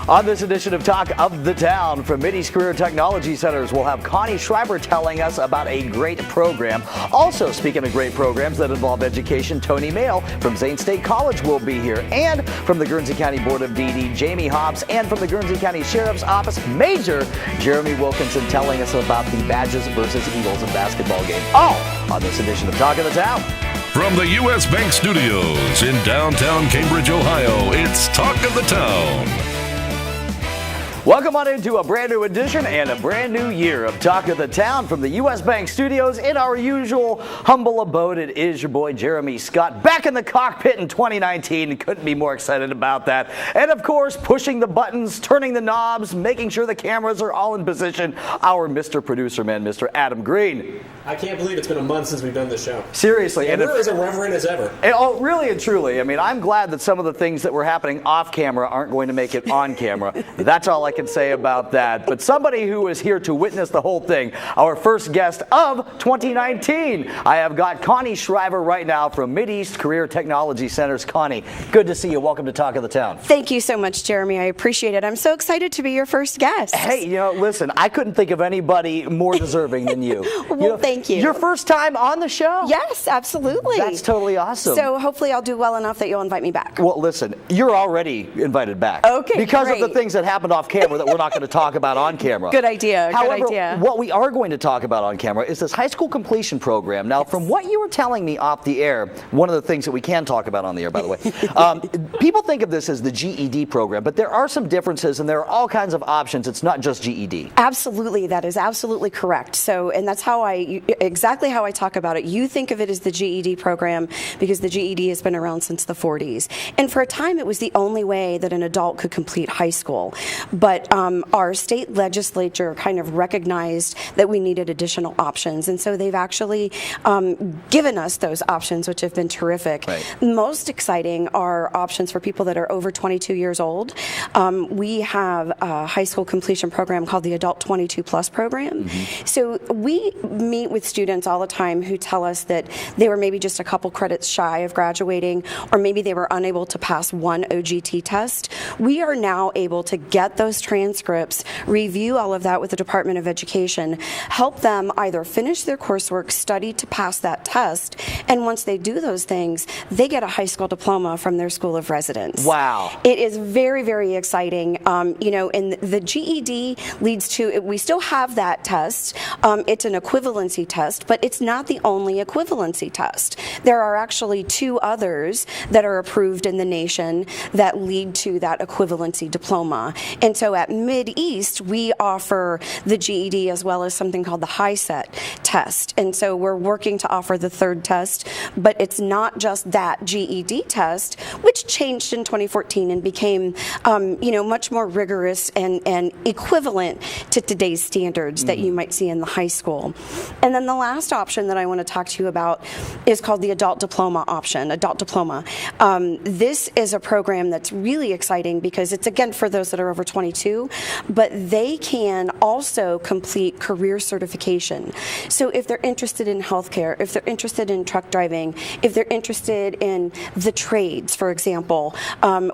On this edition of Talk of the Town from Mideast Career Technology Centers, we'll have Connie Shriver telling us about a great program. Also, speaking of great programs that involve education, Tony Mayle from Zane State College will be here. And from the Guernsey County Board of DD, Jamie Hobbs, and from the Guernsey County Sheriff's Office, Major Jeremy Wilkinson telling us about the Badgers versus Eagles basketball game. All on this edition of Talk of the Town. From the U.S. Bank Studios in downtown Cambridge, Ohio, it's Talk of the Town. Welcome on into a brand new edition and a brand new year of Talk of the Town from the U.S. Bank Studios in our usual humble abode. It is your boy Jeremy Scott back in the cockpit in 2019. Couldn't be more excited about that. And of course, pushing the buttons, turning the knobs, making sure the cameras are all in position. Our Mr. Producer Man, Mr. Adam Green. I can't believe it's been a month since we've done this show. Seriously. And we're as irreverent as ever. Oh, really and truly. I mean, I'm glad that some of the things that were happening off camera aren't going to make it on camera. That's all I can say about that. But somebody who is here to witness the whole thing, our first guest of 2019. I have got Connie Shriver right now from Mideast Career Technology Centers. Connie, good to see you. Welcome to Talk of the Town. Thank you so much, Jeremy. I appreciate it. I'm so excited to be your first guest. Hey, listen, I couldn't think of anybody more deserving than you. Well, thank you. Your first time on the show? Yes, absolutely. That's totally awesome. So hopefully I'll do well enough that you'll invite me back. Well, listen, you're already invited back. Okay, because great. of the things that happened off camera that we're not going to talk about on camera. Good idea. However, good idea. What we are going to talk about on camera is this high school completion program. Now, from what you were telling me off the air, one of the things that we can talk about on the air, by the way, people think of this as the GED program, but there are some differences and there are all kinds of options. It's not just GED. Absolutely. That is absolutely correct. So, and that's exactly how I talk about it. You think of it as the GED program because the GED has been around since the 40s. And for a time, it was the only way that an adult could complete high school. But our state legislature kind of recognized that we needed additional options. And so they've actually given us those options, which have been terrific. Right. Most exciting are options for people that are over 22 years old. We have a high school completion program called the Adult 22 Plus program. Mm-hmm. So we meet with students all the time who tell us that they were maybe just a couple credits shy of graduating, or maybe they were unable to pass one OGT test. We are now able to get those transcripts, review all of that with the Department of Education, help them either finish their coursework, study to pass that test, and once they do those things, they get a high school diploma from their school of residence. Wow. It is very, very exciting. And the GED leads to, we still have that test. It's an equivalency test, but it's not the only equivalency test. There are actually two others that are approved in the nation that lead to that equivalency diploma. And so at Mideast, we offer the GED as well as something called the HiSET test. And so we're working to offer the third test, but it's not just that GED test, which changed in 2014 and became, much more rigorous and equivalent to today's standards that you might see in the high school. And then the last option that I want to talk to you about is called the Adult Diploma option, Adult Diploma. This is a program that's really exciting because it's, again, for those that are over 22, but they can also complete career certification. So if they're interested in healthcare, if they're interested in truck driving, if they're interested in the trades, for example,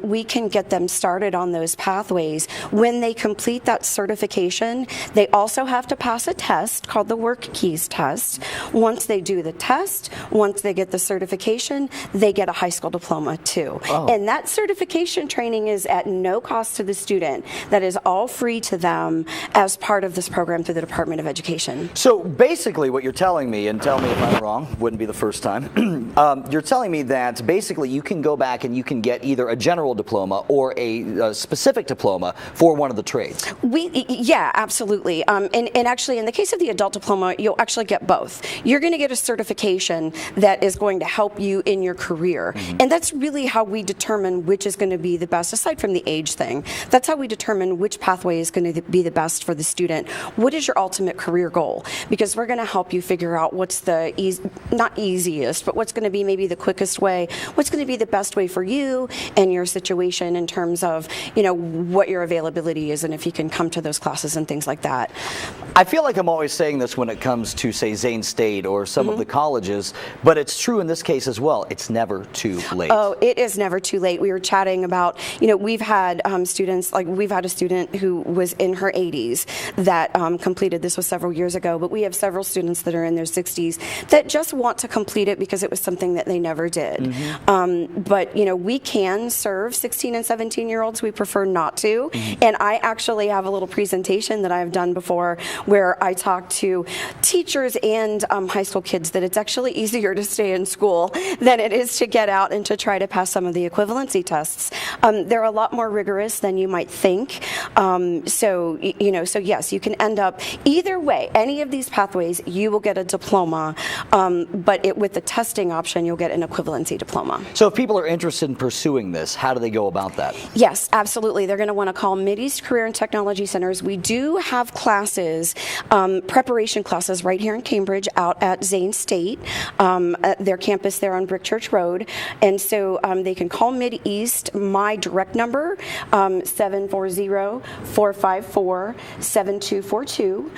we can get them started on those pathways. When they complete that certification, they also have to pass a test called the Work Keys test. Once they do the test, once they get the certification, they get a high school diploma too. Oh. And that certification training is at no cost to the student. That is all free to them as part of this program through the Department of Education. So basically what you're telling me, and tell me if I'm wrong, wouldn't be the first time, you're telling me that basically you can go back and you can get either a general diploma or a specific diploma for one of the trades. Yeah, absolutely. And actually, in the case of the adult diploma, you'll actually get both. You're going to get a certification that is going to help you in your career. Mm-hmm. And that's really how we determine which is going to be the best, aside from the age thing. That's how we determine which pathway is going to be the best for the student. What is your ultimate career goal? Because we're going to help you figure out what's the not easiest, but what's going to be maybe the quickest way, what's going to be the best way for you you and your situation in terms of, you know, what your availability is and if you can come to those classes and things like that. I feel like I'm always saying this when it comes to, say, Zane State or some of the colleges, but it's true in this case as well. It's never too late. Oh, it is never too late. We were chatting about, you know, we've had students, like we've had a student who was in her 80s that completed, this was several years ago, but we have several students that are in their 60s that just want to complete it because it was something that they never did. But, you know, we can serve 16 and 17-year-olds. We prefer not to. And I actually have a little presentation that I've done before where I talk to teachers and high school kids that it's actually easier to stay in school than it is to get out and to try to pass some of the equivalency tests. They're a lot more rigorous than you might think. So yes, you can end up either way. Any of these pathways, you will get a diploma, but with the testing option, you'll get an equivalency diploma. So if people are interested in pursuing this, how do they go about that? Yes, absolutely. They're going to want to call Mid-East Career and Technology Centers. We do have classes, preparation classes right here in Cambridge out at Zane State, at their campus there on Brick Church Road. And so they can call Mid-East. My direct number, 740-454-7242.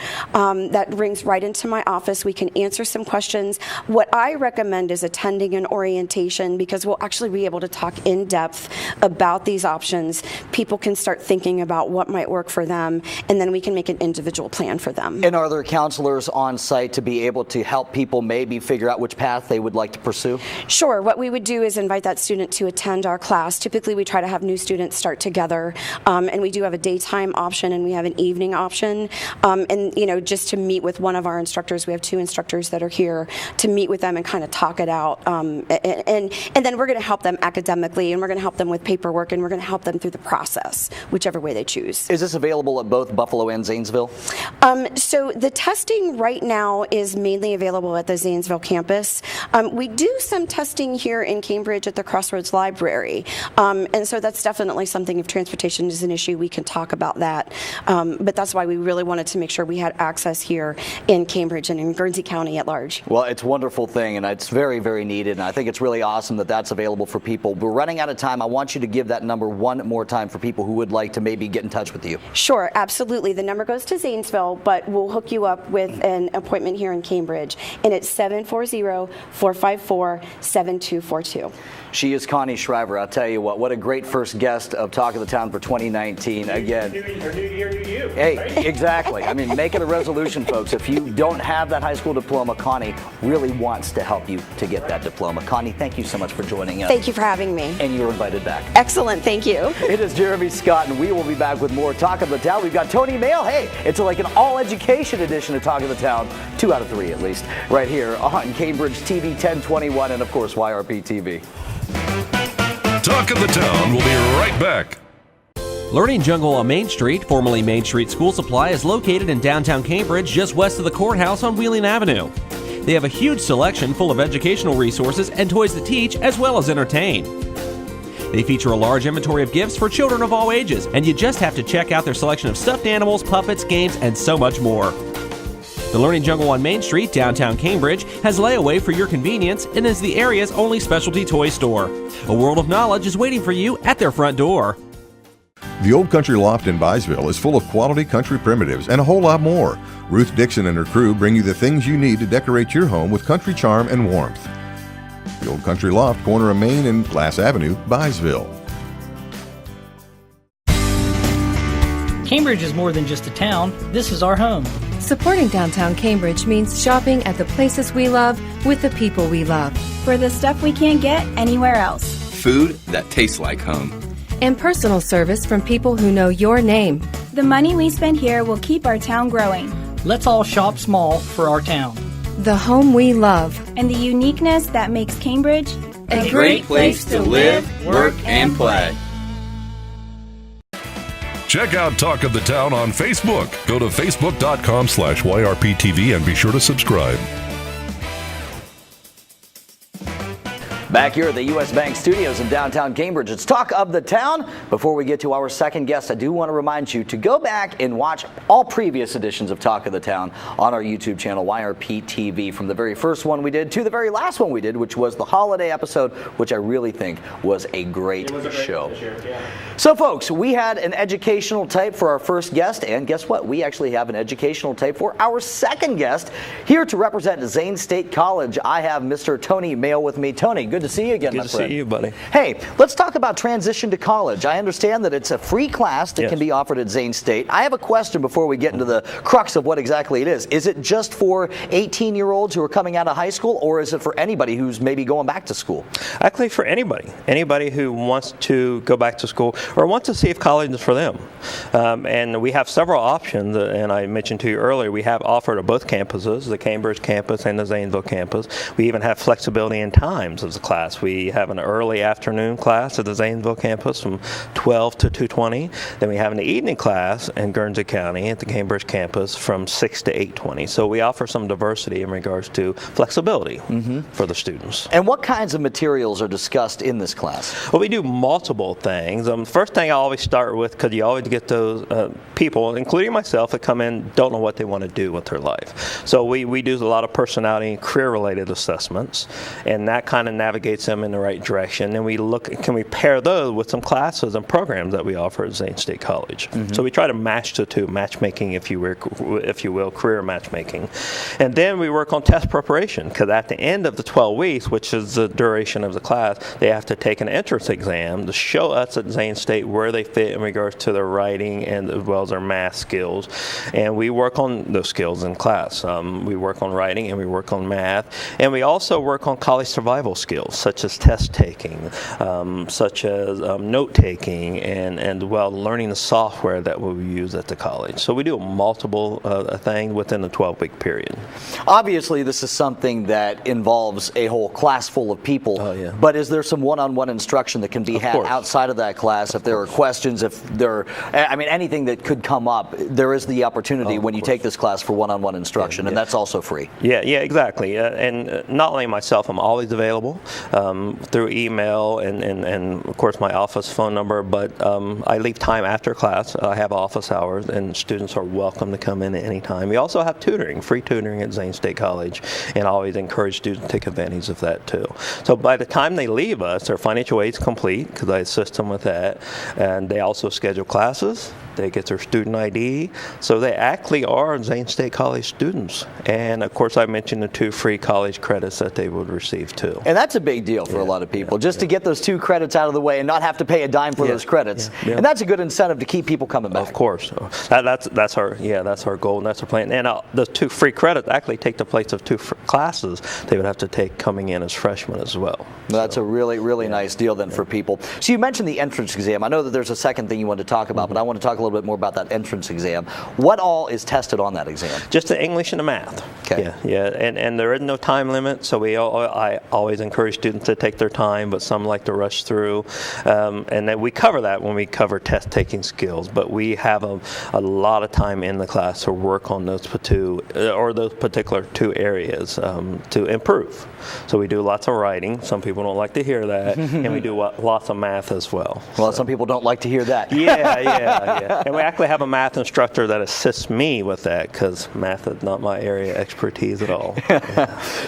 That rings right into my office. We can answer some questions. What I recommend is attending an orientation because we'll actually be able to talk in depth about these options. People can start thinking about what might work for them, and then we can make an individual plan for them. And are there counselors on site to be able to help people maybe figure out which path they would like to pursue? Sure. What we would do is invite that student to attend our class. Typically, we try to have new students start together, and we do have a daytime option and we have an evening option. And, you know, just to meet with one of our instructors, we have 2 instructors that are here to meet with them and kind of talk it out. And then we're going to help them academically, and we're going to help them with paperwork, and we're going to help them through the process, whichever way they choose. Is this available at both Buffalo and Zanesville? So the testing right now is mainly available at the Zanesville campus. We do some testing here in Cambridge at the Crossroads Library. And so that's definitely something, if transportation is an issue, we can talk about that. But that's why we really wanted to make sure we had access here in Cambridge and in Guernsey County at large. Well, it's a wonderful thing, and it's very, very needed, and I think it's really awesome that that's available for people. We're running out of time. I want you to give that number one more time for people who would like to maybe get in touch with you. Sure, absolutely. The number goes to Zanesville, but we'll hook you up with an appointment here in Cambridge, and it's 740-454-7242. She is Connie Shriver. I'll tell you what a great first guest of Talk of the Town for 2019. Again. New year, new you. Hey, right? exactly. I mean, make it a resolution, folks. If you don't have that high school diploma, Connie really wants to help you to get that diploma. Connie, thank you so much for joining us. Thank you for having me. And you're invited back. Excellent, thank you. It is Jeremy Scott, and we will be back with more Talk of the Town. We've got Tony Mayle. Hey, it's like an all-education edition of Talk of the Town, 2 out of 3 at least, right here on Cambridge TV 1021 and, of course, YRP TV. Talk of the Town will be right back. Learning Jungle on Main Street, formerly Main Street School Supply, is located in downtown Cambridge, just west of the courthouse on Wheeling Avenue. They have a huge selection full of educational resources and toys that teach as well as entertain. They feature a large inventory of gifts for children of all ages, and you just have to check out their selection of stuffed animals, puppets, games, and so much more. The Learning Jungle on Main Street, downtown Cambridge, has layaway for your convenience and is the area's only specialty toy store. A world of knowledge is waiting for you at their front door. The Old Country Loft in Byesville is full of quality country primitives and a whole lot more. Ruth Dixon and her crew bring you the things you need to decorate your home with country charm and warmth. The Old Country Loft, corner of Main and Glass Avenue, Byesville. Cambridge is more than just a town. This is our home. Supporting downtown Cambridge means shopping at the places we love with the people we love. For the stuff we can't get anywhere else. Food that tastes like home. And personal service from people who know your name. The money we spend here will keep our town growing. Let's all shop small for our town. The home we love. And the uniqueness that makes Cambridge a great place to live, work, and play. Check out Talk of the Town on Facebook. Go to facebook.com/YRPTV and be sure to subscribe. Back here at the U.S. Bank Studios in downtown Cambridge, it's Talk of the Town. Before we get to our second guest, I do want to remind you to go back and watch all previous editions of Talk of the Town on our YouTube channel, YRP TV, from the very first one we did to the very last one we did, which was the holiday episode, which I really think was a great show. So, folks, we had an educational tape for our first guest, and guess what? We actually have an educational tape for our second guest. Here to represent Zane State College, I have Mr. Tony Mayle with me. Tony, good to see you again, my friend. Good to see you, buddy. Hey, let's talk about transition to college. I understand that it's a free class that can be offered at Zane State. I have a question before we get into the crux of what exactly it is. Is it just for 18-year-olds who are coming out of high school, or is it for anybody who's maybe going back to school? Actually, for anybody who wants to go back to school or wants to see if college is for them. And we have several options, and I mentioned to you earlier, we have offered at both campuses, the Cambridge campus and the Zanesville campus. We even have flexibility in times of the class. We have an early afternoon class at the Zanesville campus from 12 to 2:20. Then we have an evening class in Guernsey County at the Cambridge campus from 6 to 8:20. So we offer some diversity in regards to flexibility for the students. And what kinds of materials are discussed in this class? Well, we do multiple things. First thing I always start with, because you always get those people, including myself, that come in don't know what they want to do with their life. So we do a lot of personality and career-related assessments, and that kind of navigates them in the right direction. And we look, can we pair those with some classes and programs that we offer at Zane State College? So we try to match the two, matchmaking, if you will, career matchmaking. And then we work on test preparation, because at the end of the 12 weeks, which is the duration of the class, they have to take an entrance exam to show us at Zane State where they fit in regards to their writing and as well as their math skills. And we work on those skills in class. We work on writing and we work on math. And we also work on college survival skills, such as test taking, such as note taking, and learning the software that we use at the college. So we do multiple things within the 12-week period. Obviously, this is something that involves a whole class full of people. But is there some one-on-one instruction that can be had outside of that class? If there are questions, if there, anything that could come up, there is the opportunity when you take this class for one-on-one instruction, and that's also free. Yeah, exactly. And not only myself, I'm always available through email and of course my office phone number, but I leave time after class. I have office hours, and students are welcome to come in at any time. We also have tutoring, free tutoring at Zane State College, and I always encourage students to take advantage of that too. So by the time they leave us, their financial aid is complete, because I assist them with that, and they also schedule classes. They get their student ID, so they actually are Zane State College students. And of course, I mentioned the 2 free college credits that they would receive too. And that's a big deal for a lot of people, just to get those 2 credits out of the way and not have to pay a dime for those credits. And that's a good incentive to keep people coming back. Of course, that's our goal, and that's our plan. And the 2 free credits actually take the place of 2 classes they would have to take coming in as freshmen as well. That's a really nice deal then for people. So you mentioned the entrance exam. I know that there's a second thing you want to talk about, but I want to talk a little bit more about that entrance exam. What all is tested on that exam? Just the English and the math. Okay. And there is no time limit, so I always encourage students to take their time, but some like to rush through. And then we cover that when we cover test-taking skills, but we have a lot of time in the class to work on those particular 2 areas to improve. So we do lots of writing. Some people don't like to hear that. And we do lots of math as well. Well, some people don't like to hear that. Yeah. And we actually have a math instructor that assists me with that, because math is not my area of expertise at all.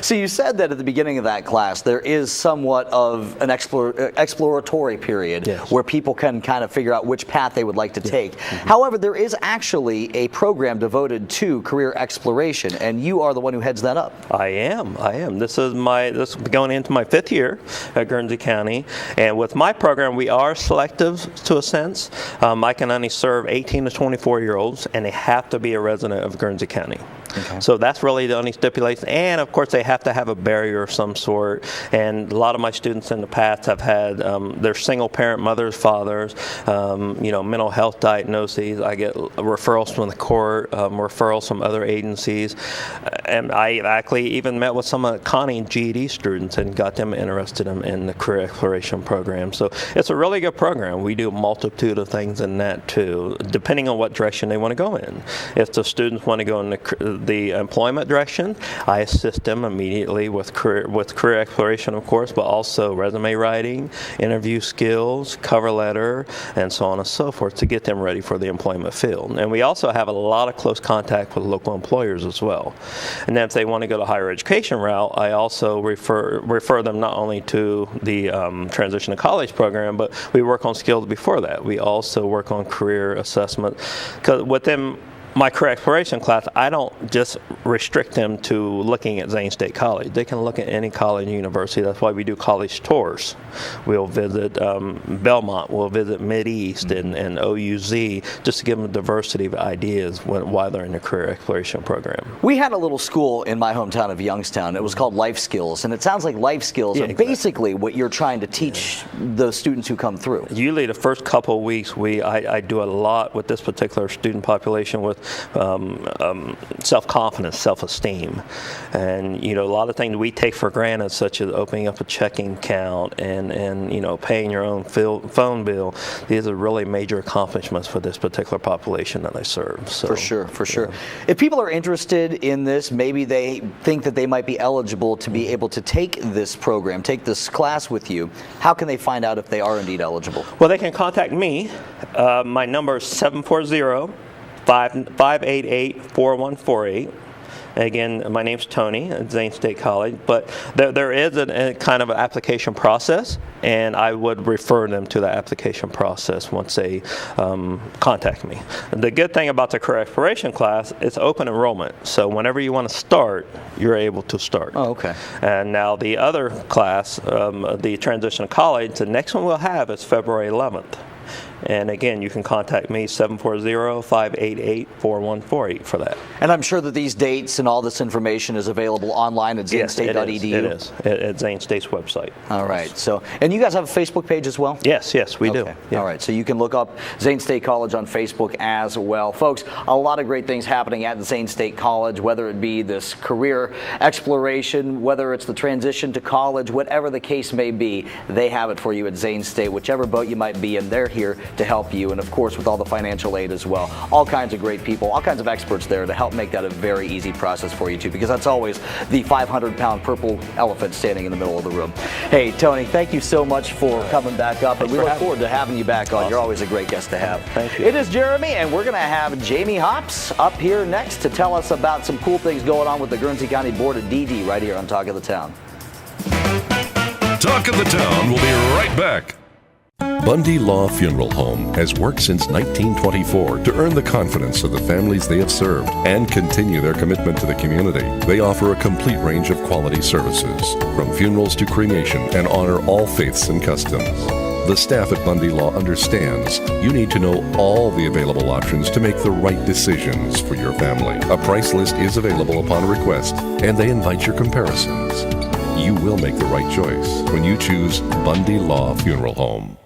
So you said that at the beginning of that class, there is somewhat of an exploratory period where people can kind of figure out which path they would like to take. However, there is actually a program devoted to career exploration, and you are the one who heads that up. I am. This is going into my 5th year at Guernsey County, and with my program, we are selective to a sense. I can only serve 18 to 24-year-olds, and they have to be a resident of Guernsey County. So that's really the only stipulation. And of course, they have to have a barrier of some sort. And a lot of my students in the past have had their single parent mothers, fathers, mental health diagnoses. I get referrals from the court, referrals from other agencies. And I actually even met with some of Connie GED students and got them interested in the career exploration program. So it's a really good program. We do a multitude of things in that too, depending on what direction they want to go in. If the students want to go in the employment direction. I assist them immediately with career exploration, of course, but also resume writing, interview skills, cover letter, and so on and so forth to get them ready for the employment field. And we also have a lot of close contact with local employers as well. And then if they want to go the higher education route, I also refer them not only to the transition to college program, but we work on skills before that. We also work on career assessment, because within my career exploration class, I don't just restrict them to looking at Zane State College. They can look at any college and university. That's why we do college tours. We'll visit Belmont, we'll visit Mideast and OUZ, just to give them a diversity of ideas while they're in the career exploration program. We had a little school in my hometown of Youngstown. It was called Life Skills, and it sounds like life skills are basically what you're trying to teach the students who come through. Usually the first couple of weeks, I do a lot with this particular student population with self-confidence, self-esteem, and a lot of things we take for granted, such as opening up a checking account and paying your own phone bill. These are really major accomplishments for this particular population that I serve. So, for sure. If people are interested in this, maybe they think that they might be eligible to be able to take this program, take this class with you. How can they find out if they are indeed eligible? Well, they can contact me. My number is 740-588-4148. Again, my name's Tony at Zane State College, but there is a kind of an application process, and I would refer them to the application process once they contact me. The good thing about the career exploration class, it's open enrollment, so whenever you want to start, you're able to start. Oh, okay. And now the other class, the transition to college, the next one we'll have is February 11th. And again, you can contact me, 740-588-4148 for that. And I'm sure that these dates and all this information is available online at zanestate.edu. It is at Zane State's website. All right. So, and you guys have a Facebook page as well? Yes, we do. Yeah. All right. So you can look up Zane State College on Facebook as well. Folks, a lot of great things happening at Zane State College, whether it be this career exploration, whether it's the transition to college, whatever the case may be, they have it for you at Zane State. Whichever boat you might be in, they're here to help you, and of course with all the financial aid as well. All kinds of great people, all kinds of experts there to help make that a very easy process for you too, because that's always the 500-pound purple elephant standing in the middle of the room. Hey Tony, thank you so much for coming back up, and we look forward to having you back on. Awesome. You're always a great guest to have. Thank you. It is Jeremy, and we're going to have Jamie Hops up here next to tell us about some cool things going on with the Guernsey County Board of DD right here on Talk of the Town. Talk of the Town will be right back. Bundy Law Funeral Home has worked since 1924 to earn the confidence of the families they have served and continue their commitment to the community. They offer a complete range of quality services, from funerals to cremation, and honor all faiths and customs. The staff at Bundy Law understands you need to know all the available options to make the right decisions for your family. A price list is available upon request, and they invite your comparisons. You will make the right choice when you choose Bundy Law Funeral Home.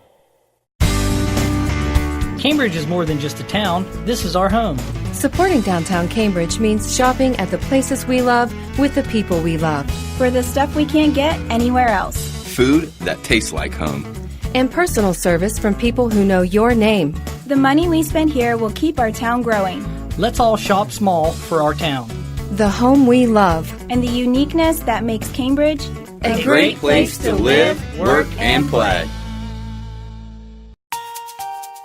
Cambridge is more than just a town. This is our home. Supporting downtown Cambridge means shopping at the places we love with the people we love. For the stuff we can't get anywhere else. Food that tastes like home. And personal service from people who know your name. The money we spend here will keep our town growing. Let's all shop small for our town. The home we love. And the uniqueness that makes Cambridge a great place to live, work, and play.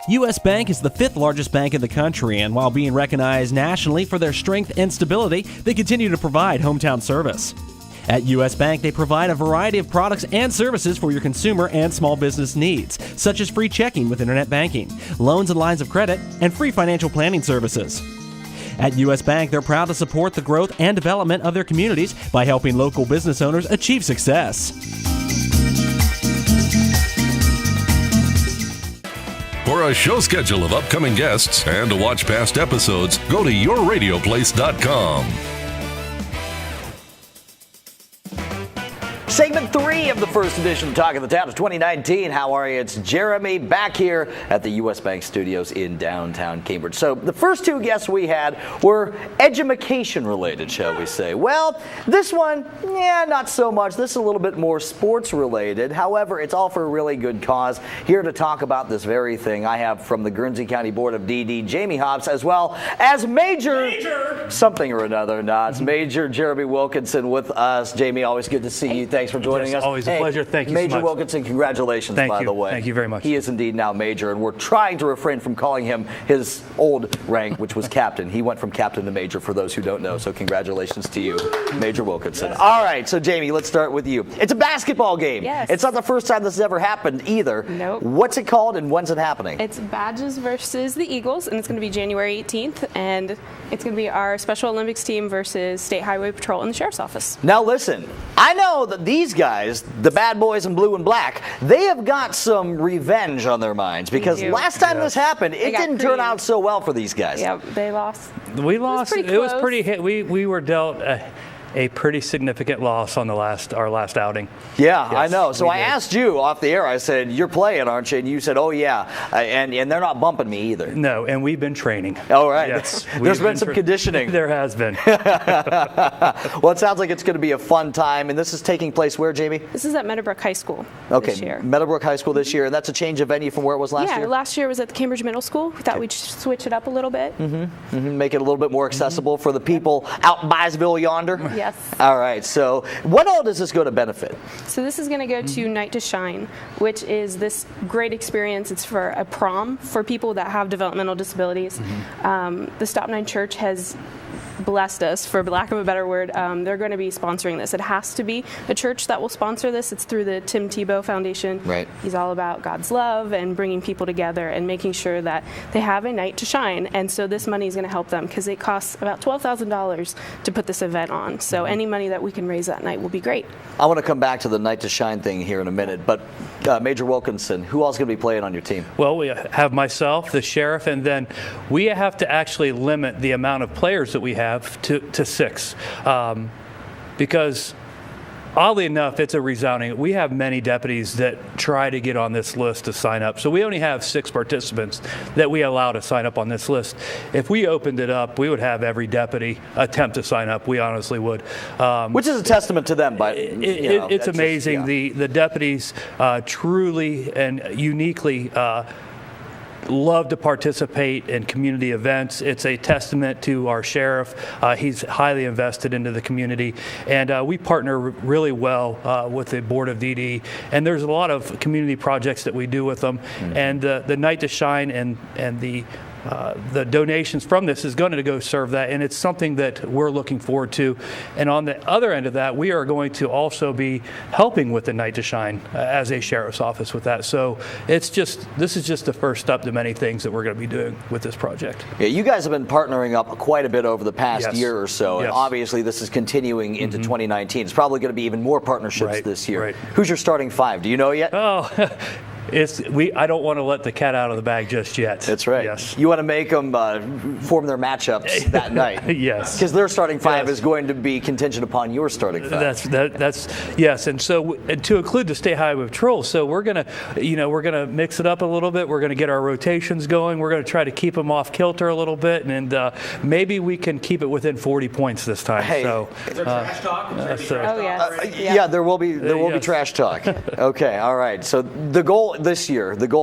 U.S. Bank is the 5th largest bank in the country, and while being recognized nationally for their strength and stability, they continue to provide hometown service. At U.S. Bank, they provide a variety of products and services for your consumer and small business needs, such as free checking with internet banking, loans and lines of credit, and free financial planning services. At U.S. Bank, they're proud to support the growth and development of their communities by helping local business owners achieve success. For a show schedule of upcoming guests and to watch past episodes, go to yourradioplace.com. Segment 3 of the first edition of Talk of the Town of 2019. How are you? It's Jeremy back here at the U.S. Bank Studios in downtown Cambridge. So the first two guests we had were edumacation related, shall we say. Well, this one, not so much. This is a little bit more sports related. However, it's all for a really good cause. Here to talk about this very thing, I have from the Guernsey County Board of DD, Jamie Hobbs, as well as Major something or another. It's Major Jeremy Wilkinson with us. Jamie, always good to see you. Thanks for joining us. Always a pleasure. Thank you so much. Major Wilkinson, congratulations, by the way. Thank you very much. He is indeed now Major, and we're trying to refrain from calling him his old rank, which was Captain. He went from Captain to Major, for those who don't know, so congratulations to you, Major Wilkinson. Yes. All right, so Jamie, let's start with you. It's a basketball game. Yes. It's not the first time this has ever happened either. Nope. What's it called and when's it happening? It's Badges versus the Eagles, and it's going to be January 18th, and it's going to be our Special Olympics team versus State Highway Patrol and the Sheriff's Office. Now listen, I know that these guys, the bad boys in blue and black, they have got some revenge on their minds, because last time this happened, it didn't turn out so well for these guys. Yeah, they lost. We lost. It was pretty. We were dealt a pretty significant loss on our last outing. Yeah, yes, I know. So I asked you off the air, I said, you're playing, aren't you? And you said, oh, yeah. And they're not bumping me either. No, and we've been training. All right. Yes, There's been some conditioning. There has been. Well, it sounds like it's going to be a fun time. And this is taking place where, Jamie? This is at Meadowbrook High School this year. Meadowbrook High School this year. And that's a change of venue from where it was last year? Yeah, last year was at the Cambridge Middle School. We thought we'd switch it up a little bit. Make it a little bit more accessible for the people out in Byesville yonder? Yes. All right. So what all does this go to benefit? So this is going to go to Night to Shine, which is this great experience. It's for a prom for people that have developmental disabilities. The Stop 9 Church has blessed us, for lack of a better word. They're going to be sponsoring this. It has to be a church that will sponsor this. It's through the Tim Tebow Foundation. Right. He's all about God's love and bringing people together and making sure that they have a night to shine. And so this money is going to help them, because it costs about $12,000 to put this event on. So any money that we can raise that night will be great. I want to come back to the Night to Shine thing here in a minute, but Major Wilkinson, who else is going to be playing on your team? Well, we have myself, the sheriff, and then we have to actually limit the amount of players that we have to 6, because oddly enough, it's a resounding. We have many deputies that try to get on this list to sign up. So we only have 6 participants that we allow to sign up on this list. If we opened it up, we would have every deputy attempt to sign up. We honestly would. Which is a testament to them. But it's amazing. The deputies truly and uniquely love to participate in community events. It's a testament to our sheriff. He's highly invested into the community, and we partner really well with the Board of DD, and there's a lot of community projects that we do with them. And the Night to Shine and the donations from this is going to go serve that, and it's something that we're looking forward to. And on the other end of that, we are going to also be helping with the Night to Shine as a sheriff's office with that. So this is just the first step to many things that we're going to be doing with this project. Yeah, you guys have been partnering up quite a bit over the past year or so, and obviously this is continuing into 2019. It's probably going to be even more partnerships this year. Right. Who's your starting 5? Do you know yet? Oh. I don't want to let the cat out of the bag just yet. That's right. Yes. You want to make them form their matchups that night. Yes. Because their starting 5 is going to be contingent upon your starting 5. That's yes. And so to include the State Highway Patrol, so we're gonna mix it up a little bit. We're gonna get our rotations going. We're gonna try to keep them off kilter a little bit, and maybe we can keep it within 40 points this time. Hey, so is there trash talk? Yeah, there will be trash talk. Okay, all right. So the goal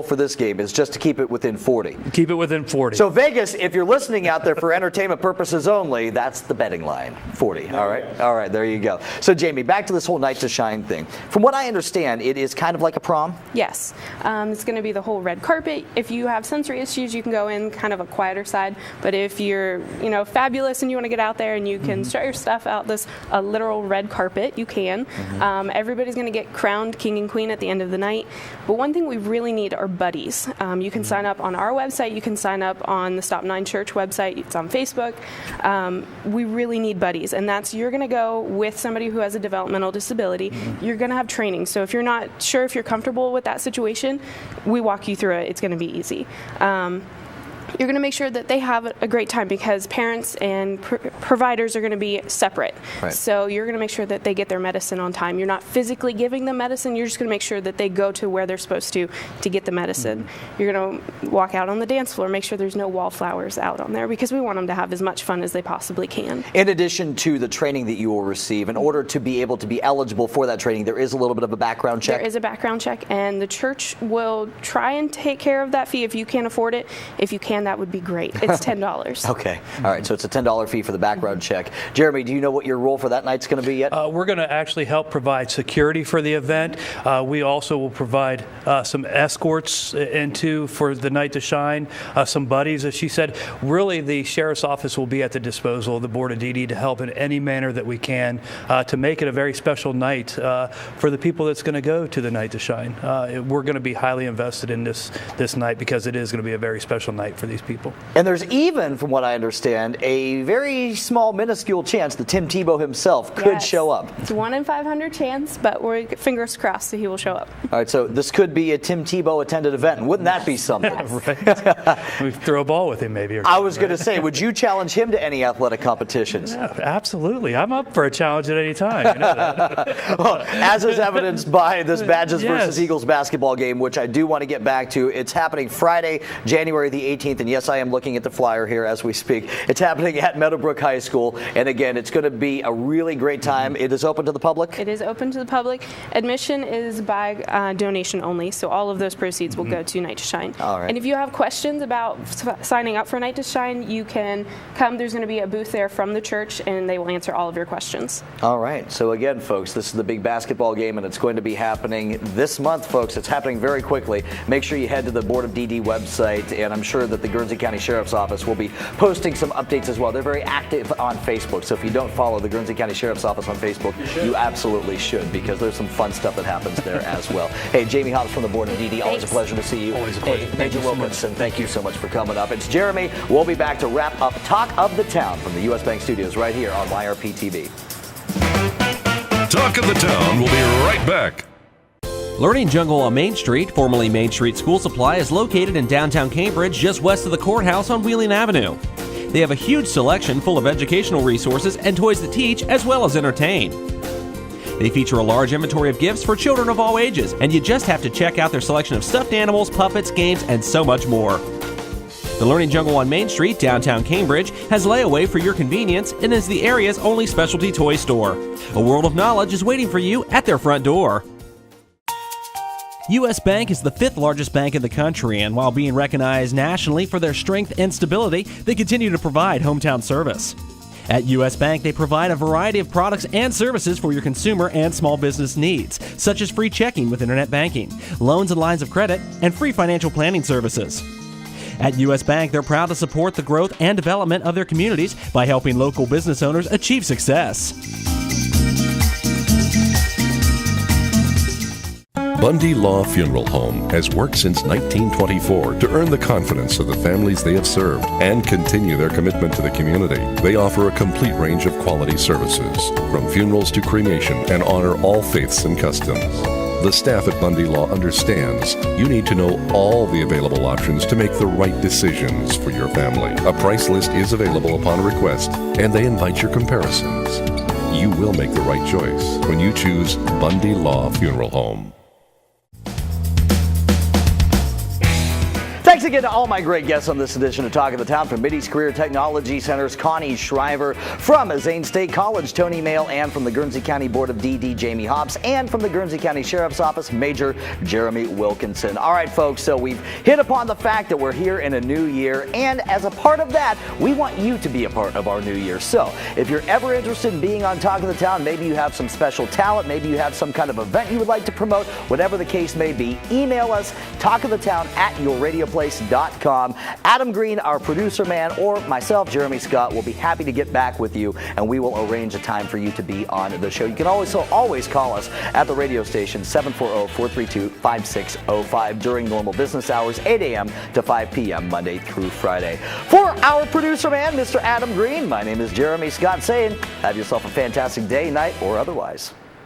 for this game is just to keep it within 40. Keep it within 40. So Vegas, if you're listening out there for entertainment purposes only, that's the betting line, 40. All right, there you go. So Jamie, back to this whole Night to Shine thing. From what I understand, it is kind of like a prom? Yes. It's going to be the whole red carpet. If you have sensory issues, you can go in kind of a quieter side. But if you're, fabulous and you want to get out there and you can start your stuff out this literal red carpet, you can. Everybody's going to get crowned king and queen at the end of the night. But one thing we really need are buddies. You can sign up on our website. You can sign up on the Stop 9 Church website. It's on Facebook. We really need buddies, and you're going to go with somebody who has a developmental disability. You're going to have training. So if you're not sure if you're comfortable with that situation, we walk you through it. It's going to be easy. you're going to make sure that they have a great time, because parents and providers are going to be separate. Right. So you're going to make sure that they get their medicine on time. You're not physically giving them medicine. You're just going to make sure that they go to where they're supposed to get the medicine. You're going to walk out on the dance floor, make sure there's no wallflowers out on there, because we want them to have as much fun as they possibly can. In addition to the training that you will receive, in order to be able to be eligible for that training, there is a little bit of a background check? There is a background check, and the church will try and take care of that fee if you can't afford it. If you can, that would be great. It's $10. Okay. All right. So it's a $10 fee for the background check. Jeremy, do you know what your role for that night's going to be yet? We're going to actually help provide security for the event. We also will provide some escorts for the night to shine, some buddies, as she said. Really, the Sheriff's Office will be at the disposal of the Board of DD to help in any manner that we can to make it a very special night for the people that's going to go to the night to shine. We're going to be highly invested in this night, because it is going to be a very special night for these people. And there's even, from what I understand, a very small, minuscule chance that Tim Tebow himself could show up. It's 1 in 500 chance, but we're fingers crossed that he will show up. All right, so this could be a Tim Tebow attended event, and wouldn't that be something? Right. We throw a ball with him, maybe. I was going to say, would you challenge him to any athletic competitions? Yeah, absolutely. I'm up for a challenge at any time. You know that. Well, as is evidenced by this Badgers versus Eagles basketball game, which I do want to get back to. It's happening Friday, January the 18th, and yes, I am looking at the flyer here as we speak. It's happening at Meadowbrook High School, and again, it's going to be a really great time. It is open to the public? It is open to the public. Admission is by donation only, so all of those proceeds will go to Night to Shine. All right. And if you have questions about signing up for Night to Shine, you can come. There's going to be a booth there from the church, and they will answer all of your questions. All right. So again, folks, this is the big basketball game, and it's going to be happening this month, folks. It's happening very quickly. Make sure you head to the Board of DD website, and I'm sure that the Guernsey County Sheriff's Office will be posting some updates as well. They're very active on Facebook, so if you don't follow the Guernsey County Sheriff's Office on Facebook, you absolutely should, because there's some fun stuff that happens there as well. Hey, Jamie Hobbs from the Board of DD, always a pleasure to see you. Always a pleasure. Hey, Major Wilkinson, thank you so much for coming up. It's Jeremy. We'll be back to wrap up Talk of the Town from the U.S. Bank Studios right here on YRP TV. Talk of the Town will be right back. Learning Jungle on Main Street, formerly Main Street School Supply, is located in downtown Cambridge, just west of the courthouse on Wheeling Avenue. They have a huge selection full of educational resources and toys that teach as well as entertain. They feature a large inventory of gifts for children of all ages, and you just have to check out their selection of stuffed animals, puppets, games, and so much more. The Learning Jungle on Main Street, downtown Cambridge, has layaway for your convenience and is the area's only specialty toy store. A world of knowledge is waiting for you at their front door. U.S. Bank is the 5th largest bank in the country, and while being recognized nationally for their strength and stability, they continue to provide hometown service. At U.S. Bank, they provide a variety of products and services for your consumer and small business needs, such as free checking with internet banking, loans and lines of credit, and free financial planning services. At U.S. Bank, they're proud to support the growth and development of their communities by helping local business owners achieve success. Bundy Law Funeral Home has worked since 1924 to earn the confidence of the families they have served and continue their commitment to the community. They offer a complete range of quality services, from funerals to cremation, and honor all faiths and customs. The staff at Bundy Law understands you need to know all the available options to make the right decisions for your family. A price list is available upon request, and they invite your comparisons. You will make the right choice when you choose Bundy Law Funeral Home. Thanks again to all my great guests on this edition of Talk of the Town. From Mitty's Career Technology Center's Connie Shriver, from Zane State College, Tony Mayle, and from the Guernsey County Board of DD, Jamie Hobbs, and from the Guernsey County Sheriff's Office, Major Jeremy Wilkinson. All right, folks, so we've hit upon the fact that we're here in a new year, and as a part of that, we want you to be a part of our new year. So if you're ever interested in being on Talk of the Town, maybe you have some special talent, maybe you have some kind of event you would like to promote, whatever the case may be, email us, talkofthetown@yourradioplace.com. Adam Green, our producer man, or myself, Jeremy Scott, will be happy to get back with you, and we will arrange a time for you to be on the show. You can always call us at the radio station, 740-432-5605, during normal business hours, 8 a.m. to 5 p.m. Monday through Friday. For our producer man, Mr. Adam Green, my name is Jeremy Scott, saying have yourself a fantastic day, night, or otherwise.